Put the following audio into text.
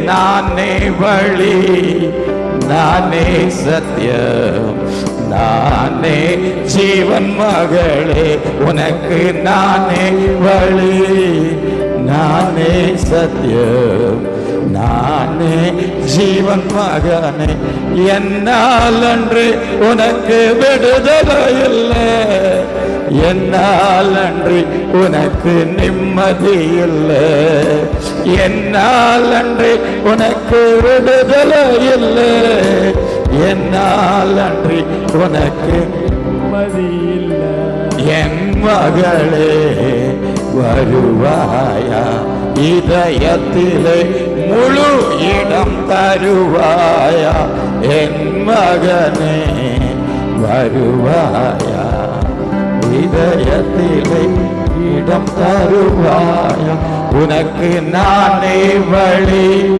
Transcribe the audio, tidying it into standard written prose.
நானே வழி, நானே சத்தியம், நானே ஜீவன் மகளே, உனக்கு நானே வழி, நானே சத்தியம், நானே ஜீவன் மகனே. என்னால் அன்று உனக்கு விடுதலை இல்லை, என்னால் அன்று உனக்கு நிம்மதி இல்லை, என்னால் அன்று உனக்கு விடுதலை இல்லை, என்னால் அன்று உனக்கு நிம்மதி இல்லை. என் மகளே வருவாயா, இதயத்திலே முழு இடம் தருவாயா, என் மகனே வருவாயா, இதயத்திலே இடம் தருவாயா, உனக்கு நானே வழி.